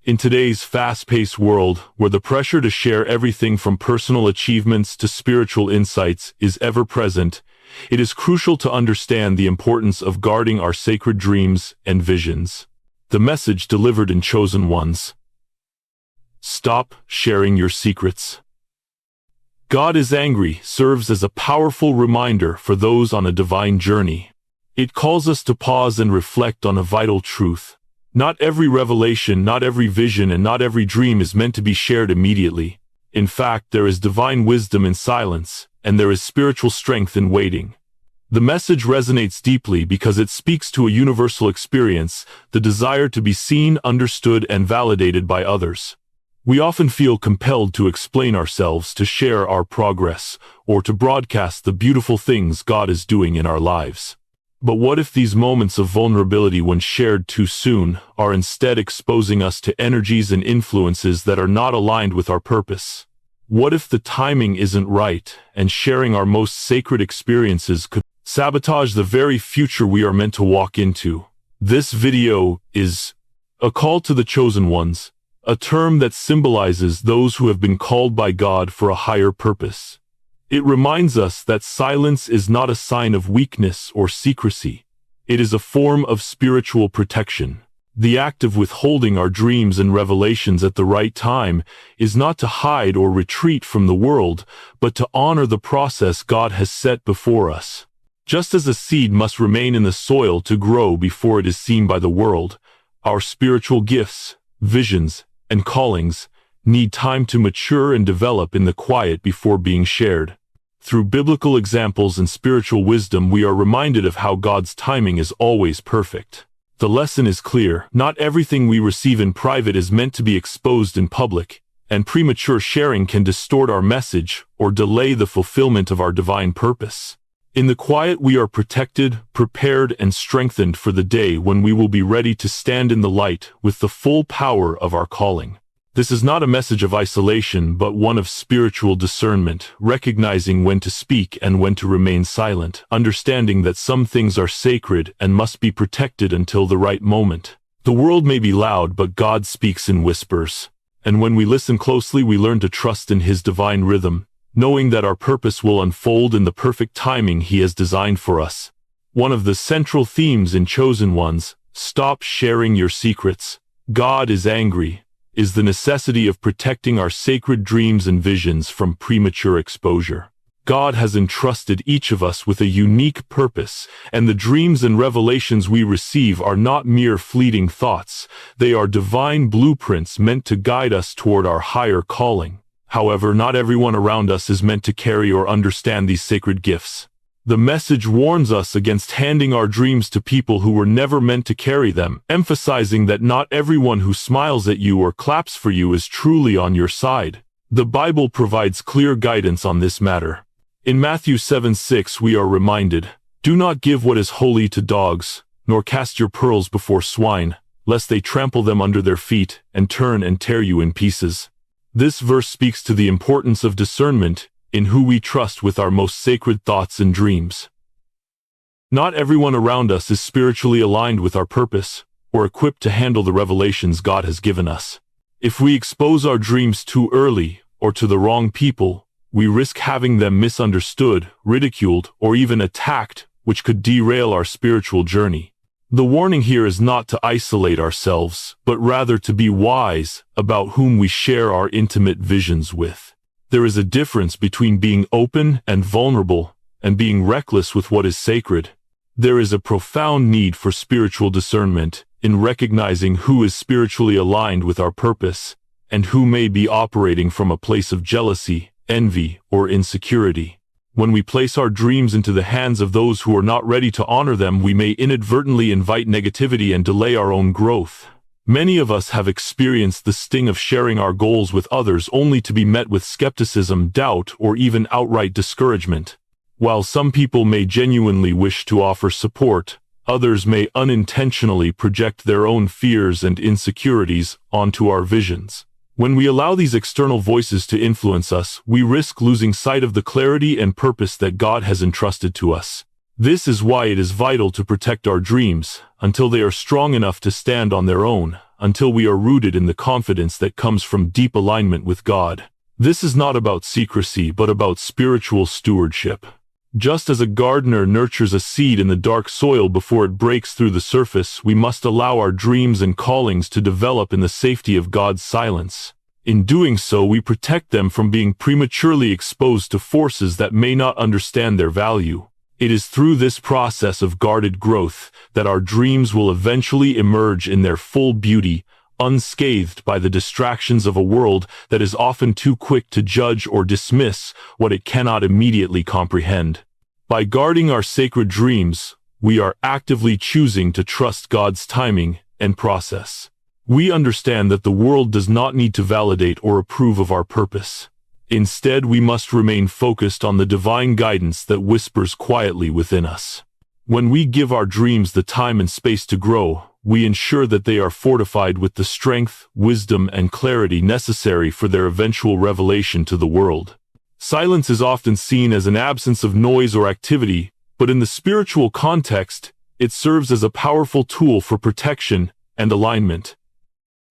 In today's fast-paced world, where the pressure to share everything from personal achievements to spiritual insights is ever present, it is crucial to understand the importance of guarding our sacred dreams and visions. The message delivered in Chosen Ones. Stop sharing your secrets. God is angry serves as a powerful reminder for those on a divine journey. It calls us to pause and reflect on a vital truth. Not every revelation, not every vision, and not every dream is meant to be shared immediately. In fact, there is divine wisdom in silence, and there is spiritual strength in waiting. The message resonates deeply because it speaks to a universal experience, the desire to be seen, understood, and validated by others. We often feel compelled to explain ourselves, to share our progress, or to broadcast the beautiful things God is doing in our lives. But what if these moments of vulnerability, when shared too soon, are instead exposing us to energies and influences that are not aligned with our purpose? What if the timing isn't right, and sharing our most sacred experiences could sabotage the very future we are meant to walk into? This video is a call to the chosen ones, a term that symbolizes those who have been called by God for a higher purpose. It reminds us that silence is not a sign of weakness or secrecy. It is a form of spiritual protection. The act of withholding our dreams and revelations at the right time is not to hide or retreat from the world, but to honor the process God has set before us. Just as a seed must remain in the soil to grow before it is seen by the world, our spiritual gifts, visions, and callings need time to mature and develop in the quiet before being shared. Through biblical examples and spiritual wisdom, we are reminded of how God's timing is always perfect. The lesson is clear: not everything we receive in private is meant to be exposed in public, and premature sharing can distort our message or delay the fulfillment of our divine purpose. In the quiet, we are protected, prepared, and strengthened for the day when we will be ready to stand in the light with the full power of our calling. This is not a message of isolation, but one of spiritual discernment, recognizing when to speak and when to remain silent, understanding that some things are sacred and must be protected until the right moment. The world may be loud, but God speaks in whispers. And when we listen closely, we learn to trust in His divine rhythm, knowing that our purpose will unfold in the perfect timing He has designed for us. One of the central themes in Chosen Ones, Stop Sharing Your Secrets. God is angry, is the necessity of protecting our sacred dreams and visions from premature exposure. God has entrusted each of us with a unique purpose, and the dreams and revelations we receive are not mere fleeting thoughts. They are divine blueprints meant to guide us toward our higher calling. However, not everyone around us is meant to carry or understand these sacred gifts. The message warns us against handing our dreams to people who were never meant to carry them, emphasizing that not everyone who smiles at you or claps for you is truly on your side. The Bible provides clear guidance on this matter. In Matthew 7:6 we are reminded, "Do not give what is holy to dogs, nor cast your pearls before swine, lest they trample them under their feet and turn and tear you in pieces." This verse speaks to the importance of discernment in who we trust with our most sacred thoughts and dreams. Not everyone around us is spiritually aligned with our purpose, or equipped to handle the revelations God has given us. If we expose our dreams too early, or to the wrong people, we risk having them misunderstood, ridiculed, or even attacked, which could derail our spiritual journey. The warning here is not to isolate ourselves, but rather to be wise about whom we share our intimate visions with. There is a difference between being open and vulnerable and being reckless with what is sacred. There is a profound need for spiritual discernment in recognizing who is spiritually aligned with our purpose and who may be operating from a place of jealousy, envy, or insecurity. When we place our dreams into the hands of those who are not ready to honor them, we may inadvertently invite negativity and delay our own growth. Many of us have experienced the sting of sharing our goals with others only to be met with skepticism, doubt, or even outright discouragement. While some people may genuinely wish to offer support, others may unintentionally project their own fears and insecurities onto our visions. When we allow these external voices to influence us, we risk losing sight of the clarity and purpose that God has entrusted to us. This is why it is vital to protect our dreams until they are strong enough to stand on their own, until we are rooted in the confidence that comes from deep alignment with God. This is not about secrecy, but about spiritual stewardship. Just as a gardener nurtures a seed in the dark soil before it breaks through the surface, we must allow our dreams and callings to develop in the safety of God's silence. In doing so, we protect them from being prematurely exposed to forces that may not understand their value. It is through this process of guarded growth that our dreams will eventually emerge in their full beauty, unscathed by the distractions of a world that is often too quick to judge or dismiss what it cannot immediately comprehend. By guarding our sacred dreams, we are actively choosing to trust God's timing and process. We understand that the world does not need to validate or approve of our purpose. Instead, we must remain focused on the divine guidance that whispers quietly within us. When we give our dreams the time and space to grow, we ensure that they are fortified with the strength, wisdom, and clarity necessary for their eventual revelation to the world. Silence is often seen as an absence of noise or activity, but in the spiritual context, it serves as a powerful tool for protection and alignment.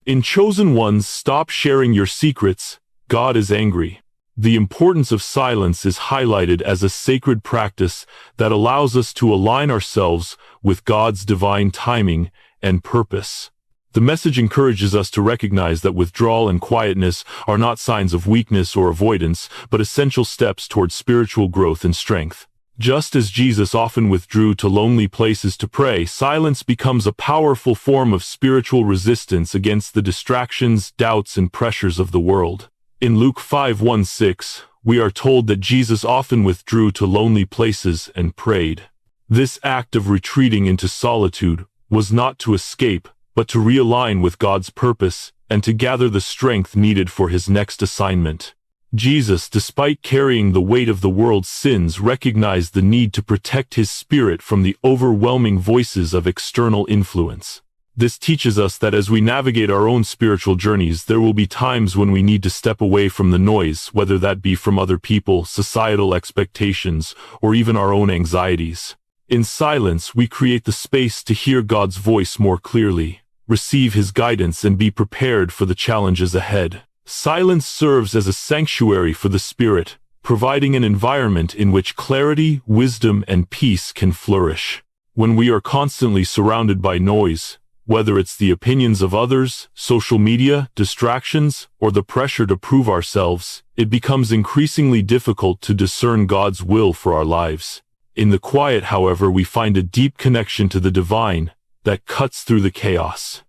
In Chosen Ones, stop sharing your secrets, God is angry. The importance of silence is highlighted as a sacred practice that allows us to align ourselves with God's divine timing and purpose. The message encourages us to recognize that withdrawal and quietness are not signs of weakness or avoidance, but essential steps toward spiritual growth and strength. Just as Jesus often withdrew to lonely places to pray, silence becomes a powerful form of spiritual resistance against the distractions, doubts, and pressures of the world. In Luke 5:1-6, we are told that Jesus often withdrew to lonely places and prayed. This act of retreating into solitude was not to escape, but to realign with God's purpose and to gather the strength needed for his next assignment. Jesus, despite carrying the weight of the world's sins, recognized the need to protect his spirit from the overwhelming voices of external influence. This teaches us that as we navigate our own spiritual journeys, there will be times when we need to step away from the noise, whether that be from other people, societal expectations, or even our own anxieties. In silence, we create the space to hear God's voice more clearly, receive his guidance, and be prepared for the challenges ahead. Silence serves as a sanctuary for the spirit, providing an environment in which clarity, wisdom, and peace can flourish. When we are constantly surrounded by noise, whether it's the opinions of others, social media, distractions, or the pressure to prove ourselves, it becomes increasingly difficult to discern God's will for our lives. In the quiet, however, we find a deep connection to the divine that cuts through the chaos.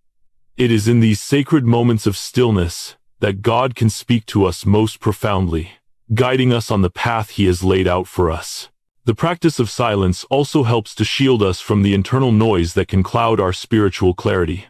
It is in these sacred moments of stillness that God can speak to us most profoundly, guiding us on the path he has laid out for us. The practice of silence also helps to shield us from the internal noise that can cloud our spiritual clarity.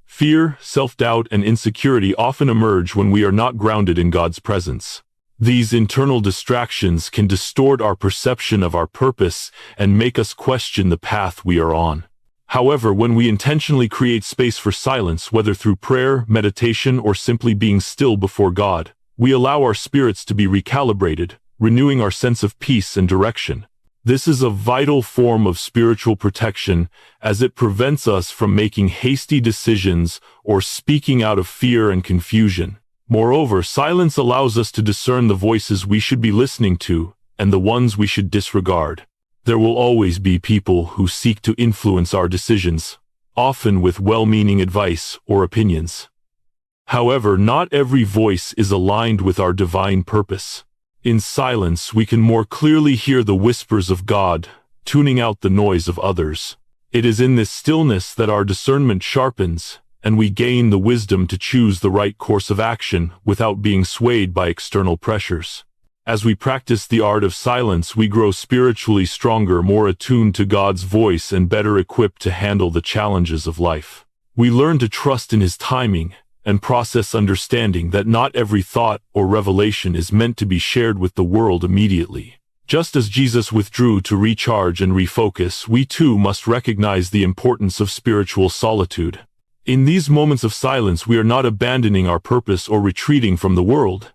Fear, self-doubt, and insecurity often emerge when we are not grounded in God's presence. These internal distractions can distort our perception of our purpose and make us question the path we are on. However, when we intentionally create space for silence, whether through prayer, meditation, or simply being still before God, we allow our spirits to be recalibrated, renewing our sense of peace and direction. This is a vital form of spiritual protection, as it prevents us from making hasty decisions or speaking out of fear and confusion. Moreover, silence allows us to discern the voices we should be listening to and the ones we should disregard. There will always be people who seek to influence our decisions, often with well-meaning advice or opinions. However, not every voice is aligned with our divine purpose. In silence, we can more clearly hear the whispers of God, tuning out the noise of others. It is in this stillness that our discernment sharpens, and we gain the wisdom to choose the right course of action without being swayed by external pressures. As we practice the art of silence, we grow spiritually stronger, more attuned to God's voice, and better equipped to handle the challenges of life. We learn to trust in his timing and process, understanding that not every thought or revelation is meant to be shared with the world immediately. Just as Jesus withdrew to recharge and refocus, we too must recognize the importance of spiritual solitude. In these moments of silence, we are not abandoning our purpose or retreating from the world.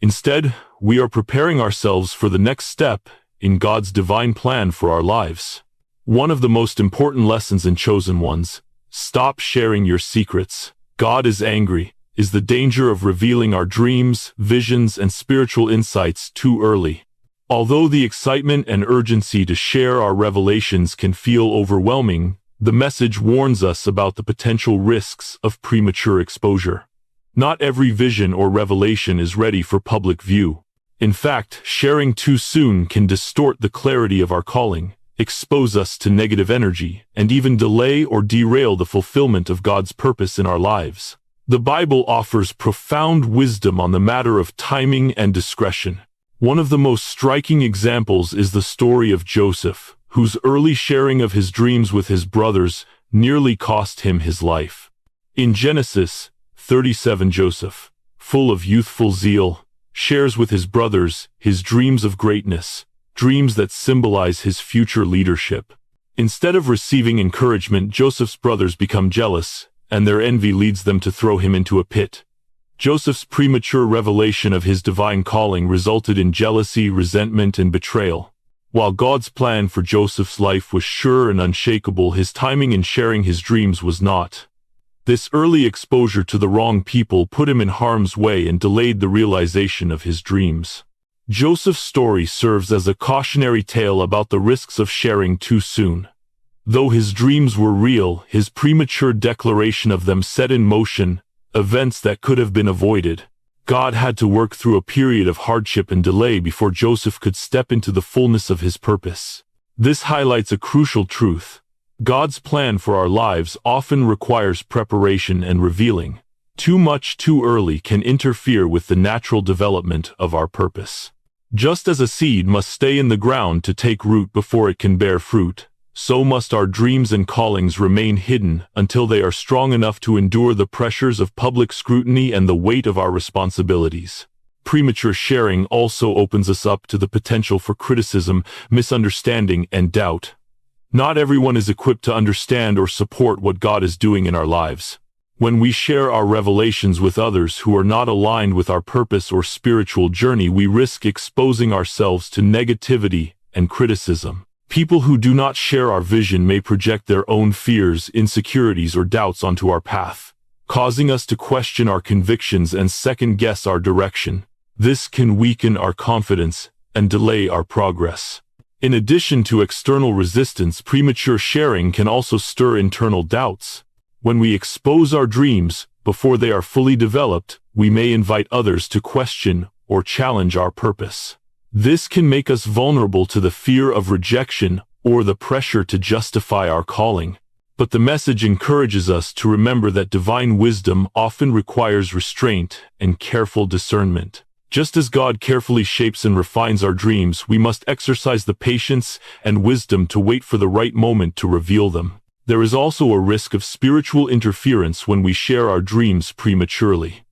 Instead, we are preparing ourselves for the next step in God's divine plan for our lives. One of the most important lessons in Chosen Ones Stop sharing your secrets. God is angry, is the danger of revealing our dreams, visions, and spiritual insights too early. Although the excitement and urgency to share our revelations can feel overwhelming, the message warns us about the potential risks of premature exposure. Not every vision or revelation is ready for public view. In fact, sharing too soon can distort the clarity of our calling, expose us to negative energy, and even delay or derail the fulfillment of God's purpose in our lives. The Bible offers profound wisdom on the matter of timing and discretion. One of the most striking examples is the story of Joseph, whose early sharing of his dreams with his brothers nearly cost him his life. In Genesis 37, Joseph, full of youthful zeal, shares with his brothers his dreams of greatness, dreams that symbolize his future leadership. Instead of receiving encouragement, Joseph's brothers become jealous, and their envy leads them to throw him into a pit. Joseph's premature revelation of his divine calling resulted in jealousy, resentment, and betrayal. While God's plan for Joseph's life was sure and unshakable, his timing in sharing his dreams was not. This early exposure to the wrong people put him in harm's way and delayed the realization of his dreams. Joseph's story serves as a cautionary tale about the risks of sharing too soon. Though his dreams were real, his premature declaration of them set in motion events that could have been avoided. God had to work through a period of hardship and delay before Joseph could step into the fullness of his purpose. This highlights a crucial truth. God's plan for our lives often requires preparation and revealing. Too much too early can interfere with the natural development of our purpose. Just as a seed must stay in the ground to take root before it can bear fruit, so must our dreams and callings remain hidden until they are strong enough to endure the pressures of public scrutiny and the weight of our responsibilities. Premature sharing also opens us up to the potential for criticism, misunderstanding, and doubt. Not everyone is equipped to understand or support what God is doing in our lives. When we share our revelations with others who are not aligned with our purpose or spiritual journey, we risk exposing ourselves to negativity and criticism. People who do not share our vision may project their own fears, insecurities, or doubts onto our path, causing us to question our convictions and second-guess our direction. This can weaken our confidence and delay our progress. In addition to external resistance, premature sharing can also stir internal doubts. When we expose our dreams before they are fully developed, we may invite others to question or challenge our purpose. This can make us vulnerable to the fear of rejection or the pressure to justify our calling. But the message encourages us to remember that divine wisdom often requires restraint and careful discernment. Just as God carefully shapes and refines our dreams, we must exercise the patience and wisdom to wait for the right moment to reveal them. There is also a risk of spiritual interference when we share our dreams prematurely.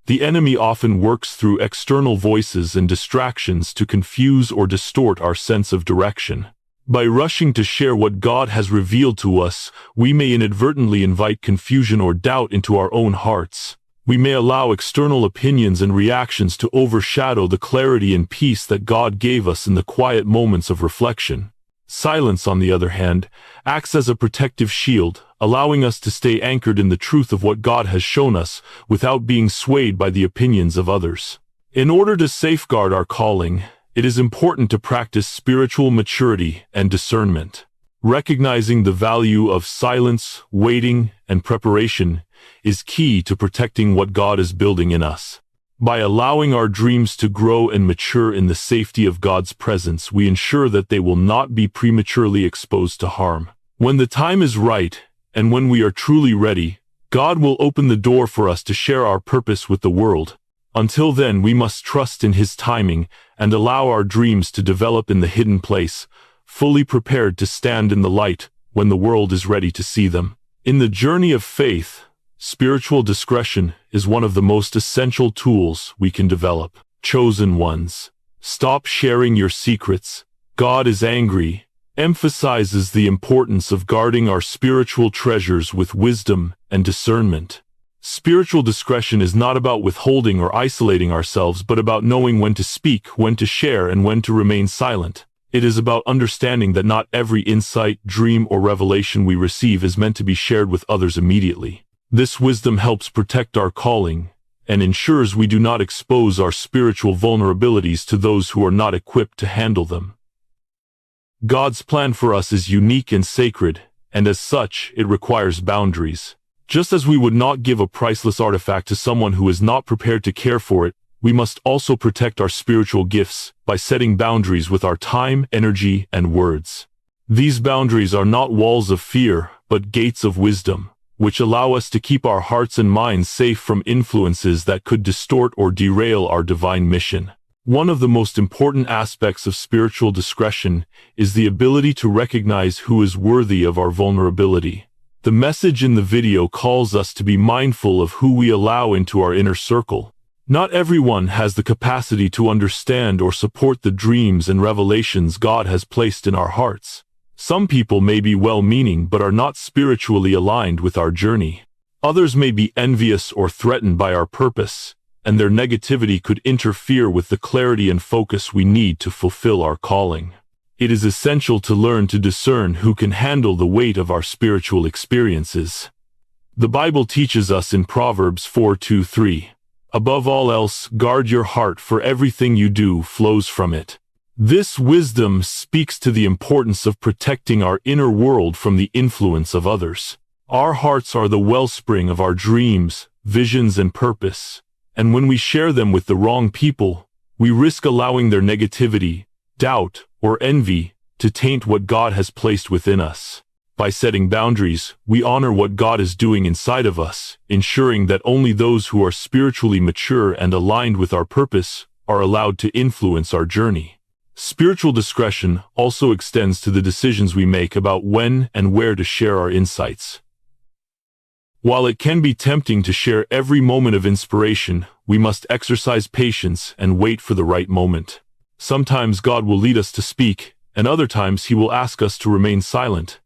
The enemy often works through external voices and distractions to confuse or distort our sense of direction. By rushing to share what God has revealed to us, we may inadvertently invite confusion or doubt into our own hearts. We may allow external opinions and reactions to overshadow the clarity and peace that God gave us in the quiet moments of reflection. Silence, on the other hand, acts as a protective shield, allowing us to stay anchored in the truth of what God has shown us without being swayed by the opinions of others. In order to safeguard our calling, it is important to practice spiritual maturity and discernment. Recognizing the value of silence, waiting, and preparation is key to protecting what God is building in us. By allowing our dreams to grow and mature in the safety of God's presence, we ensure that they will not be prematurely exposed to harm. When the time is right, and when we are truly ready, God will open the door for us to share our purpose with the world. Until then, we must trust in His timing and allow our dreams to develop in the hidden place, fully prepared to stand in the light when the world is ready to see them. In the journey of faith, spiritual discretion is one of the most essential tools we can develop. Chosen ones, stop sharing your secrets. God is angry, emphasizes the importance of guarding our spiritual treasures with wisdom and discernment. Spiritual discretion is not about withholding or isolating ourselves, but about knowing when to speak, when to share, and when to remain silent. It is about understanding that not every insight, dream, or revelation we receive is meant to be shared with others immediately. This wisdom helps protect our calling and ensures we do not expose our spiritual vulnerabilities to those who are not equipped to handle them. God's plan for us is unique and sacred, and as such, it requires boundaries. Just as we would not give a priceless artifact to someone who is not prepared to care for it, we must also protect our spiritual gifts by setting boundaries with our time, energy, and words. These boundaries are not walls of fear, but gates of wisdom, which allow us to keep our hearts and minds safe from influences that could distort or derail our divine mission. One of the most important aspects of spiritual discretion is the ability to recognize who is worthy of our vulnerability. The message in the video calls us to be mindful of who we allow into our inner circle. Not everyone has the capacity to understand or support the dreams and revelations God has placed in our hearts. Some people may be well-meaning but are not spiritually aligned with our journey. Others may be envious or threatened by our purpose, and their negativity could interfere with the clarity and focus we need to fulfill our calling. It is essential to learn to discern who can handle the weight of our spiritual experiences. The Bible teaches us in Proverbs 4:2-3, "Above all else, guard your heart, for everything you do flows from it." This wisdom speaks to the importance of protecting our inner world from the influence of others. Our hearts are the wellspring of our dreams, visions, and purpose, and when we share them with the wrong people, we risk allowing their negativity, doubt, or envy to taint what God has placed within us. By setting boundaries, we honor what God is doing inside of us, ensuring that only those who are spiritually mature and aligned with our purpose are allowed to influence our journey. Spiritual discretion also extends to the decisions we make about when and where to share our insights. While it can be tempting to share every moment of inspiration, we must exercise patience and wait for the right moment. Sometimes God will lead us to speak, and other times He will ask us to remain silent.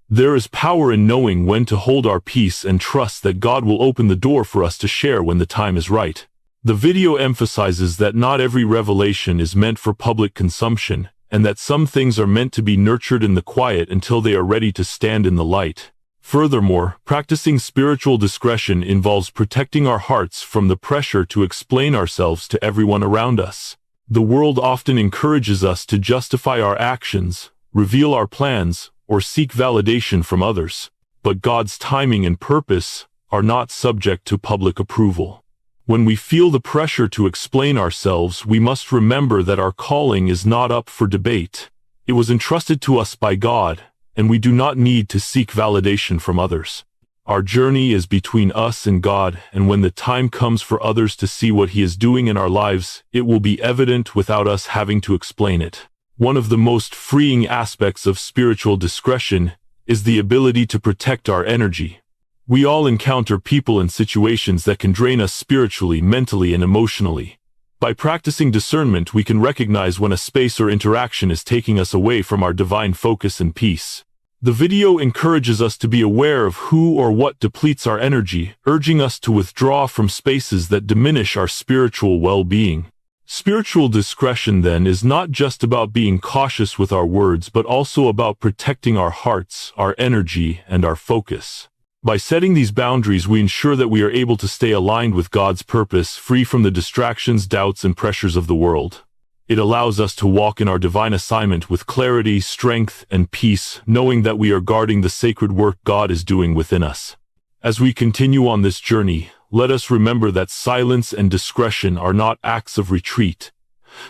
There is power in knowing when to hold our peace and trust that God will open the door for us to share when the time is right. The video emphasizes that not every revelation is meant for public consumption, and that some things are meant to be nurtured in the quiet until they are ready to stand in the light. Furthermore, practicing spiritual discretion involves protecting our hearts from the pressure to explain ourselves to everyone around us. The world often encourages us to justify our actions, reveal our plans, or seek validation from others. But God's timing and purpose are not subject to public approval. When we feel the pressure to explain ourselves, we must remember that our calling is not up for debate. It was entrusted to us by God, and we do not need to seek validation from others. Our journey is between us and God, and when the time comes for others to see what He is doing in our lives, it will be evident without us having to explain it. One of the most freeing aspects of spiritual discretion is the ability to protect our energy. We all encounter people and situations that can drain us spiritually, mentally, and emotionally. By practicing discernment, we can recognize when a space or interaction is taking us away from our divine focus and peace. The video encourages us to be aware of who or what depletes our energy, urging us to withdraw from spaces that diminish our spiritual well-being. Spiritual discretion, then, is not just about being cautious with our words, but also about protecting our hearts, our energy, and our focus. By setting these boundaries, we ensure that we are able to stay aligned with God's purpose, free from the distractions, doubts, and pressures of the world. It allows us to walk in our divine assignment with clarity, strength, and peace, knowing that we are guarding the sacred work God is doing within us. As we continue on this journey, let us remember that silence and discretion are not acts of retreat.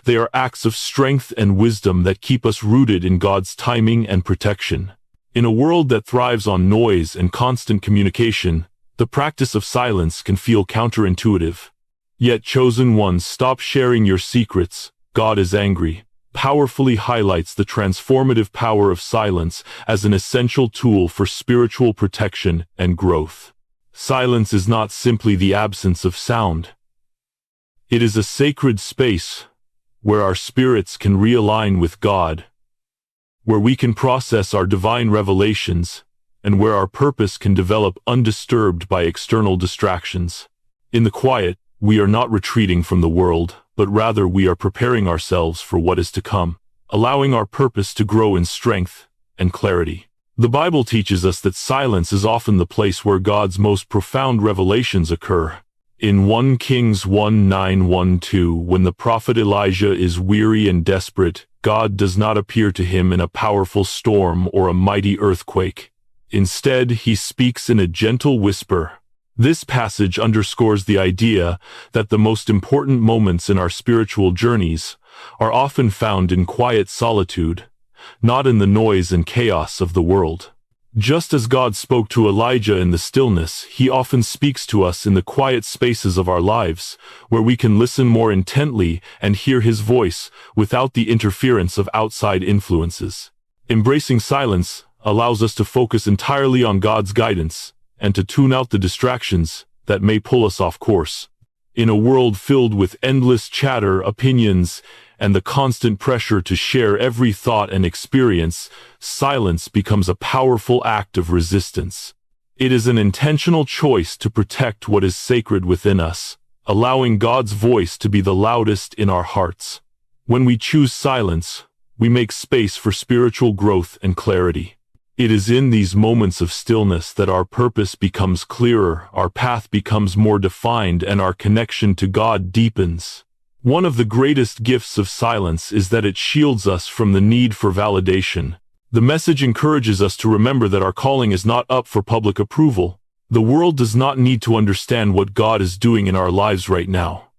They are acts of strength and wisdom that keep us rooted in God's timing and protection. In a world that thrives on noise and constant communication, the practice of silence can feel counterintuitive. Yet, chosen ones, stop sharing your secrets. God is angry, powerfully highlights the transformative power of silence as an essential tool for spiritual protection and growth. Silence is not simply the absence of sound. It is a sacred space where our spirits can realign with God, where we can process our divine revelations, and where our purpose can develop undisturbed by external distractions. In the quiet, we are not retreating from the world, but rather we are preparing ourselves for what is to come. allowing our purpose to grow in strength and clarity. The Bible teaches us that silence is often the place where God's most profound revelations occur. In 1 Kings 1:9-12, when the prophet Elijah is weary and desperate, God does not appear to him in a powerful storm or a mighty earthquake. Instead, he speaks in a gentle whisper. This passage underscores the idea that the most important moments in our spiritual journeys are often found in quiet solitude, not in the noise and chaos of the world. Just as God spoke to Elijah in the stillness, he often speaks to us in the quiet spaces of our lives, where we can listen more intently and hear his voice without the interference of outside influences. Embracing silence allows us to focus entirely on God's guidance and to tune out the distractions that may pull us off course. In a world filled with endless chatter, opinions, and the constant pressure to share every thought and experience, silence becomes a powerful act of resistance. It is an intentional choice to protect what is sacred within us, allowing God's voice to be the loudest in our hearts. When we choose silence, we make space for spiritual growth and clarity. It is in these moments of stillness that our purpose becomes clearer, our path becomes more defined, and our connection to God deepens. One of the greatest gifts of silence is that it shields us from the need for validation. The message encourages us to remember that our calling is not up for public approval. The world does not need to understand what God is doing in our lives right now.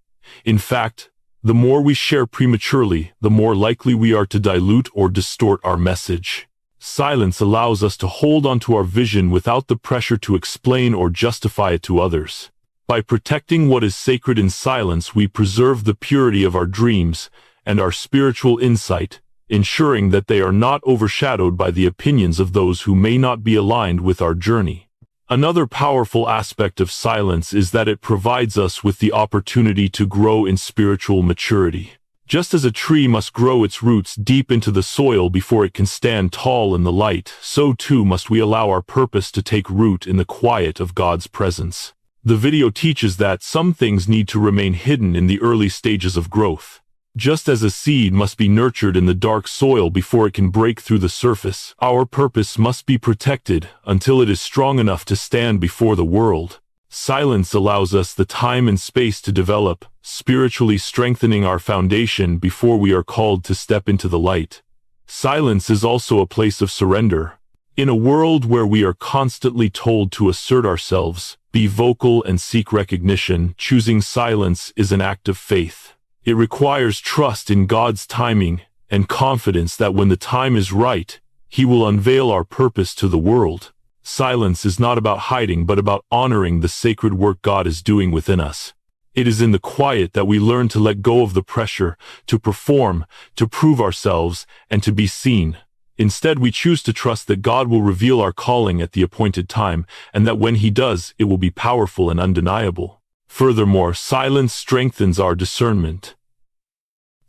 In fact, the more we share prematurely, the more likely we are to dilute or distort our message. Silence allows us to hold onto our vision without the pressure to explain or justify it to others. By protecting what is sacred in silence, we preserve the purity of our dreams and our spiritual insight, ensuring that they are not overshadowed by the opinions of those who may not be aligned with our journey. Another powerful aspect of silence is that it provides us with the opportunity to grow in spiritual maturity. Just as a tree must grow its roots deep into the soil before it can stand tall in the light, so too must we allow our purpose to take root in the quiet of God's presence. The video teaches that some things need to remain hidden in the early stages of growth. Just as a seed must be nurtured in the dark soil before it can break through the surface, our purpose must be protected until it is strong enough to stand before the world. Silence allows us the time and space to develop, spiritually strengthening our foundation before we are called to step into the light. Silence is also a place of surrender. In a world where we are constantly told to assert ourselves, be vocal, and seek recognition, choosing silence is an act of faith. It requires trust in God's timing and confidence that when the time is right, He will unveil our purpose to the world. Silence is not about hiding, but about honoring the sacred work God is doing within us. It is in the quiet that we learn to let go of the pressure, to perform, to prove ourselves, and to be seen. Instead, we choose to trust that God will reveal our calling at the appointed time, and that when He does, it will be powerful and undeniable. Furthermore, silence strengthens our discernment.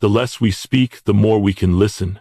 The less we speak, the more we can listen.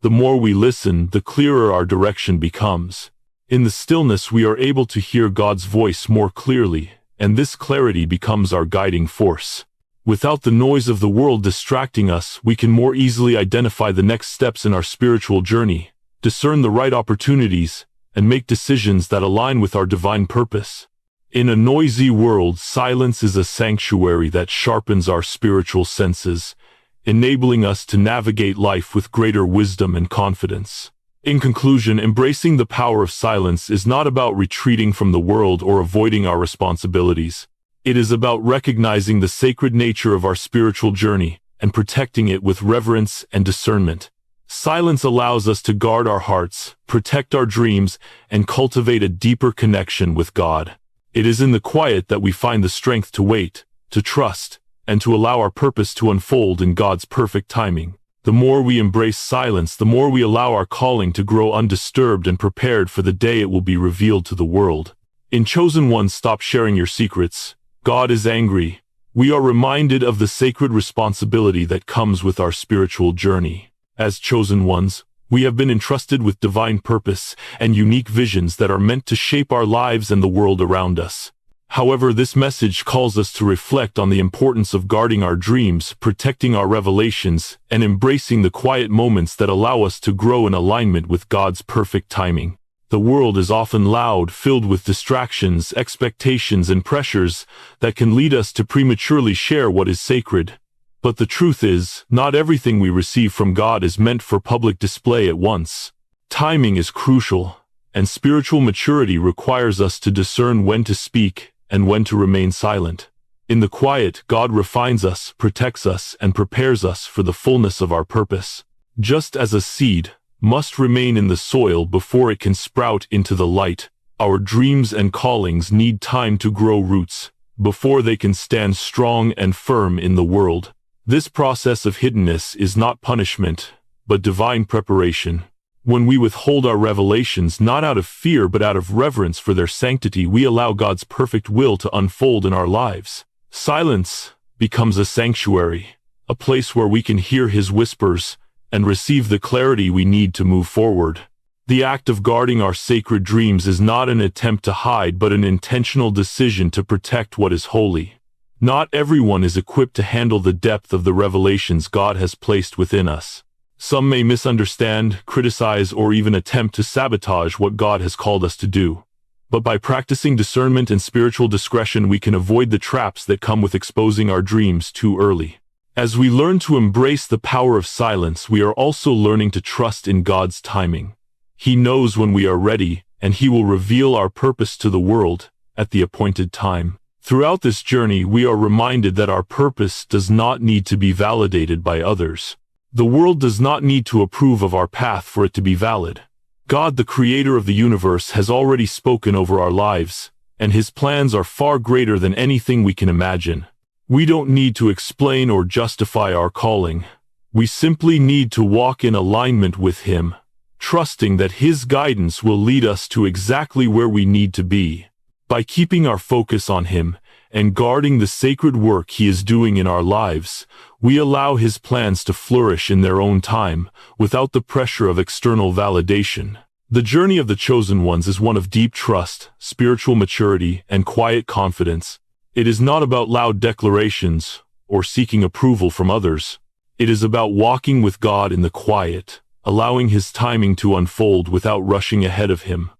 The more we listen, the clearer our direction becomes. In the stillness, we are able to hear God's voice more clearly, and this clarity becomes our guiding force. Without the noise of the world distracting us, we can more easily identify the next steps in our spiritual journey, discern the right opportunities, and make decisions that align with our divine purpose. In a noisy world, silence is a sanctuary that sharpens our spiritual senses, enabling us to navigate life with greater wisdom and confidence. In conclusion, embracing the power of silence is not about retreating from the world or avoiding our responsibilities. It is about recognizing the sacred nature of our spiritual journey and protecting it with reverence and discernment. Silence allows us to guard our hearts, protect our dreams, and cultivate a deeper connection with God. It is in the quiet that we find the strength to wait, to trust, and to allow our purpose to unfold in God's perfect timing. The more we embrace silence, the more we allow our calling to grow undisturbed and prepared for the day it will be revealed to the world. In Chosen Ones, Stop Sharing Your Secrets. God is angry. We are reminded of the sacred responsibility that comes with our spiritual journey. As chosen ones, we have been entrusted with divine purpose and unique visions that are meant to shape our lives and the world around us. However, this message calls us to reflect on the importance of guarding our dreams, protecting our revelations, and embracing the quiet moments that allow us to grow in alignment with God's perfect timing. The world is often loud, filled with distractions, expectations, and pressures that can lead us to prematurely share what is sacred. But the truth is, not everything we receive from God is meant for public display at once. Timing is crucial, and spiritual maturity requires us to discern when to speak and when to remain silent. In the quiet, God refines us, protects us, and prepares us for the fullness of our purpose. Just as a seed must remain in the soil before it can sprout into the light, our dreams and callings need time to grow roots before they can stand strong and firm in the world. This process of hiddenness is not punishment, but divine preparation. When we withhold our revelations not out of fear but out of reverence for their sanctity, we allow God's perfect will to unfold in our lives. Silence becomes a sanctuary, a place where we can hear His whispers and receive the clarity we need to move forward. The act of guarding our sacred dreams is not an attempt to hide but an intentional decision to protect what is holy. Not everyone is equipped to handle the depth of the revelations God has placed within us. Some may misunderstand, criticize, or even attempt to sabotage what God has called us to do. But by practicing discernment and spiritual discretion, we can avoid the traps that come with exposing our dreams too early. As we learn to embrace the power of silence, we are also learning to trust in God's timing. He knows when we are ready, and He will reveal our purpose to the world at the appointed time. Throughout this journey, we are reminded that our purpose does not need to be validated by others. The world does not need to approve of our path for it to be valid. God, the creator of the universe, has already spoken over our lives, and His plans are far greater than anything we can imagine. We don't need to explain or justify our calling. We simply need to walk in alignment with Him, trusting that His guidance will lead us to exactly where we need to be. By keeping our focus on Him and guarding the sacred work He is doing in our lives, we allow His plans to flourish in their own time, without the pressure of external validation. The journey of the chosen ones is one of deep trust, spiritual maturity, and quiet confidence. It is not about loud declarations or seeking approval from others. It is about walking with God in the quiet, allowing His timing to unfold without rushing ahead of Him.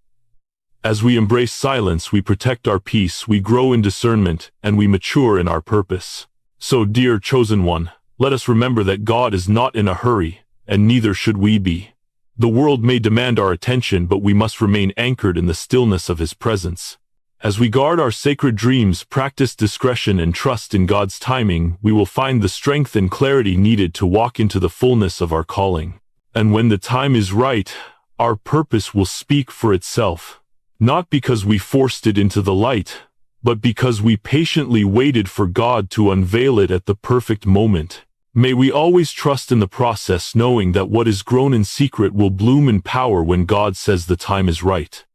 As we embrace silence, we protect our peace, we grow in discernment, and we mature in our purpose. So, dear chosen one, let us remember that God is not in a hurry, and neither should we be. The world may demand our attention, but we must remain anchored in the stillness of His presence. As we guard our sacred dreams, practice discretion, and trust in God's timing, we will find the strength and clarity needed to walk into the fullness of our calling. And when the time is right, our purpose will speak for itself. Not because we forced it into the light, but because we patiently waited for God to unveil it at the perfect moment. May we always trust in the process, knowing that what is grown in secret will bloom in power when God says the time is right.